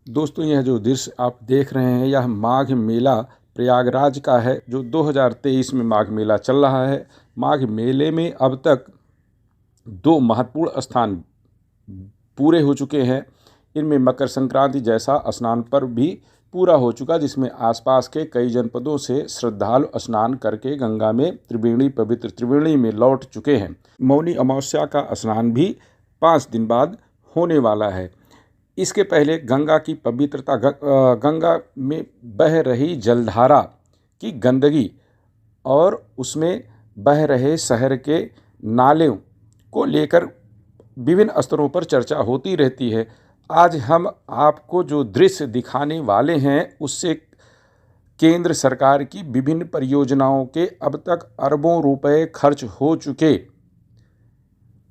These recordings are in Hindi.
दोस्तों, यह जो दृश्य आप देख रहे हैं यह माघ मेला प्रयागराज का है, जो 2023 में माघ मेला चल रहा है। माघ मेले में अब तक 2 महत्वपूर्ण स्थान पूरे हो चुके हैं। इनमें मकर संक्रांति जैसा स्नान पर्व भी पूरा हो चुका, जिसमें आसपास के कई जनपदों से श्रद्धालु स्नान करके गंगा में पवित्र त्रिवेणी में लौट चुके हैं। मौनी अमावस्या का स्नान भी 5 दिन बाद होने वाला है। इसके पहले गंगा की पवित्रता, गंगा में बह रही जलधारा की गंदगी और उसमें बह रहे शहर के नालों को लेकर विभिन्न स्तरों पर चर्चा होती रहती है। आज हम आपको जो दृश्य दिखाने वाले हैं उससे केंद्र सरकार की विभिन्न परियोजनाओं के अब तक अरबों रुपए खर्च हो चुके,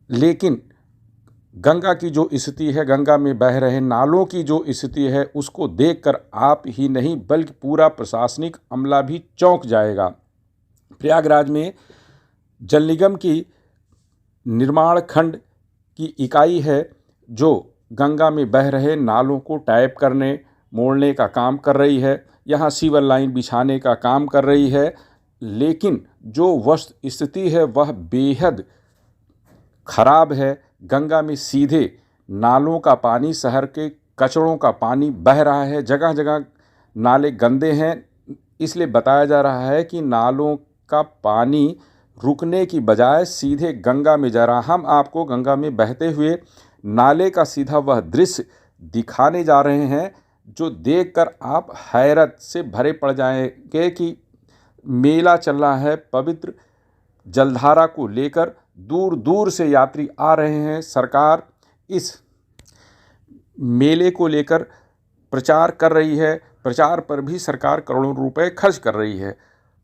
लेकिन गंगा की जो स्थिति है, गंगा में बह रहे नालों की जो स्थिति है, उसको देखकर आप ही नहीं बल्कि पूरा प्रशासनिक अमला भी चौंक जाएगा। प्रयागराज में जल निगम की निर्माण खंड की इकाई है जो गंगा में बह रहे नालों को टैप करने मोड़ने का काम कर रही है, यहाँ सीवर लाइन बिछाने का काम कर रही है। लेकिन जो वस्तु स्थिति है वह बेहद खराब है। गंगा में सीधे नालों का पानी, शहर के कचड़ों का पानी बह रहा है। जगह जगह नाले गंदे हैं, इसलिए बताया जा रहा है कि नालों का पानी रुकने की बजाय सीधे गंगा में जा रहा। हम आपको गंगा में बहते हुए नाले का सीधा वह दृश्य दिखाने जा रहे हैं जो देखकर आप हैरत से भरे पड़ जाएंगे कि मेला चल रहा है। पवित्र जलधारा को लेकर दूर दूर से यात्री आ रहे हैं। सरकार इस मेले को लेकर प्रचार कर रही है। प्रचार पर भी सरकार करोड़ों रुपए खर्च कर रही है।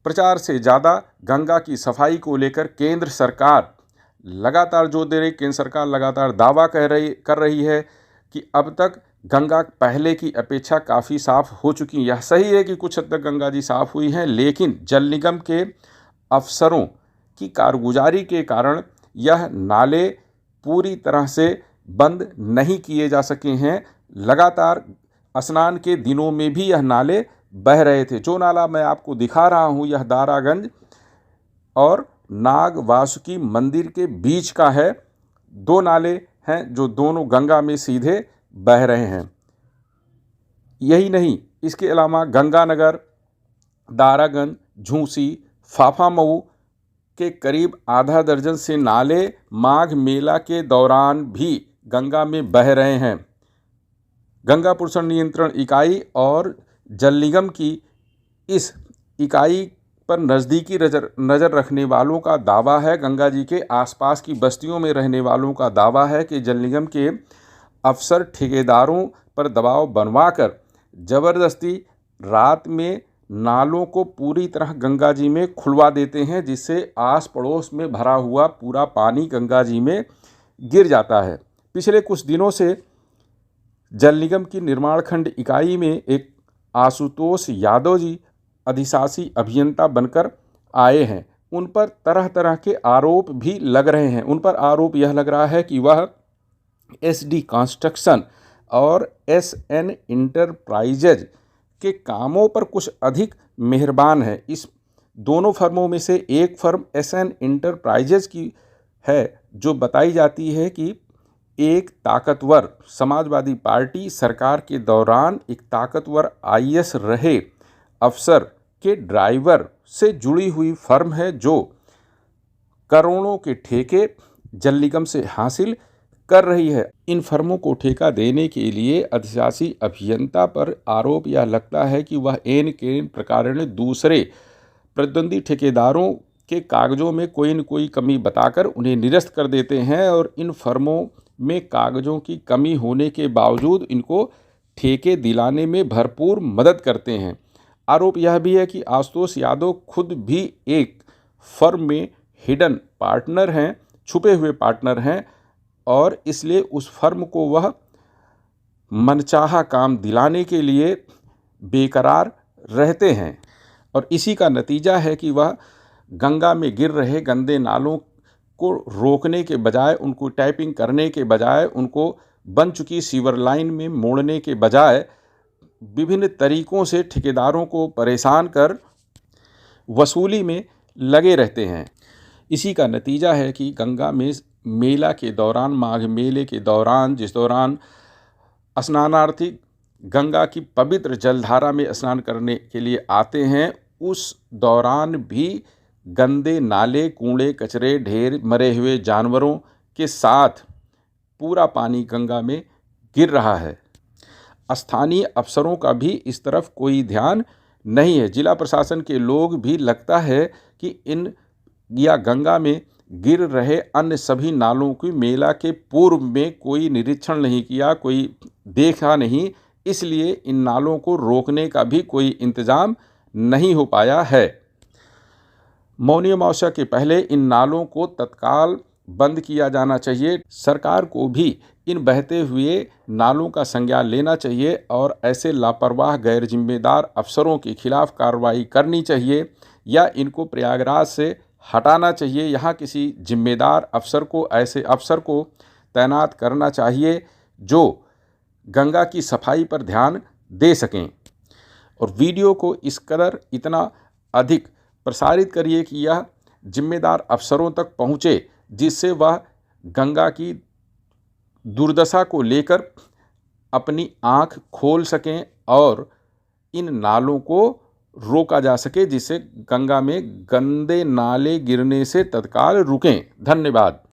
प्रचार से ज़्यादा गंगा की सफाई को लेकर केंद्र सरकार लगातार जोर दे रही। केंद्र सरकार लगातार दावा कर रही है कि अब तक गंगा पहले की अपेक्षा काफ़ी साफ़ हो चुकी है। यह सही है कि कुछ हद तक गंगा जी साफ़ हुई हैं, लेकिन जल निगम के अफसरों की कारगुजारी के कारण यह नाले पूरी तरह से बंद नहीं किए जा सके हैं। लगातार स्नान के दिनों में भी यह नाले बह रहे थे। जो नाला मैं आपको दिखा रहा हूँ यह दारागंज और नाग वासुकी मंदिर के बीच का है। 2 नाले हैं जो दोनों गंगा में सीधे बह रहे हैं। यही नहीं, इसके अलावा गंगानगर, दारागंज, झूसी, फाफामऊ के करीब आधा दर्जन से नाले माघ मेला के दौरान भी गंगा में बह रहे हैं। गंगा प्रदूषण नियंत्रण इकाई और जल निगम की इस इकाई पर नज़दीकी नज़र रखने वालों का दावा है, गंगा जी के आसपास की बस्तियों में रहने वालों का दावा है कि जल निगम के अफसर ठेकेदारों पर दबाव बनवाकर ज़बरदस्ती रात में नालों को पूरी तरह गंगा जी में खुलवा देते हैं, जिससे आस पड़ोस में भरा हुआ पूरा पानी गंगा जी में गिर जाता है। पिछले कुछ दिनों से जल निगम की निर्माण खंड इकाई में एक आशुतोष यादव जी अधिशासी अभियंता बनकर आए हैं। उन पर तरह तरह के आरोप भी लग रहे हैं। उन पर आरोप यह लग रहा है कि वह SD कंस्ट्रक्शन और SN इंटरप्राइजेज के कामों पर कुछ अधिक मेहरबान है। इस दोनों फर्मों में से एक फर्म SN इंटरप्राइजेज की है, जो बताई जाती है कि एक ताकतवर समाजवादी पार्टी सरकार के दौरान एक ताकतवर IAS रहे अफसर के ड्राइवर से जुड़ी हुई फर्म है, जो करोड़ों के ठेके जल निगम से हासिल कर रही है। इन फर्मों को ठेका देने के लिए अधिशासी अभियंता पर आरोप यह लगता है कि वह एन के प्रकार दूसरे प्रतिद्वंदी ठेकेदारों के कागजों में कोई न कोई कमी बताकर उन्हें निरस्त कर देते हैं और इन फर्मों में कागजों की कमी होने के बावजूद इनको ठेके दिलाने में भरपूर मदद करते हैं। आरोप यह भी है कि आशुतोष यादव खुद भी एक फर्म में हिडन पार्टनर हैं, छुपे हुए पार्टनर हैं, और इसलिए उस फर्म को वह मनचाहा काम दिलाने के लिए बेकरार रहते हैं। और इसी का नतीजा है कि वह गंगा में गिर रहे गंदे नालों को रोकने के बजाय, उनको टैपिंग करने के बजाय उनको बन चुकी सीवर लाइन में मोड़ने के बजाय विभिन्न तरीकों से ठेकेदारों को परेशान कर वसूली में लगे रहते हैं। इसी का नतीजा है कि गंगा में मेला के दौरान, माघ मेले के दौरान, जिस दौरान स्नानार्थी गंगा की पवित्र जलधारा में स्नान करने के लिए आते हैं, उस दौरान भी गंदे नाले, कूड़े कचरे, ढेर मरे हुए जानवरों के साथ पूरा पानी गंगा में गिर रहा है। स्थानीय अफसरों का भी इस तरफ कोई ध्यान नहीं है। जिला प्रशासन के लोग भी लगता है कि गंगा में गिर रहे अन्य सभी नालों की मेला के पूर्व में कोई निरीक्षण नहीं किया, कोई देखा नहीं, इसलिए इन नालों को रोकने का भी कोई इंतजाम नहीं हो पाया है। मौनी अमावस्या के पहले इन नालों को तत्काल बंद किया जाना चाहिए। सरकार को भी इन बहते हुए नालों का संज्ञान लेना चाहिए और ऐसे लापरवाह गैर जिम्मेदार अफसरों के खिलाफ कार्रवाई करनी चाहिए या इनको प्रयागराज से हटाना चाहिए। यहाँ किसी जिम्मेदार अफसर को, ऐसे अफसर को तैनात करना चाहिए जो गंगा की सफाई पर ध्यान दे सकें। और वीडियो को इस कदर इतना अधिक प्रसारित करिए कि यह जिम्मेदार अफसरों तक पहुँचे, जिससे वह गंगा की दुर्दशा को लेकर अपनी आँख खोल सकें और इन नालों को रोका जा सके, जिससे गंगा में गंदे नाले गिरने से तत्काल रुकें। धन्यवाद।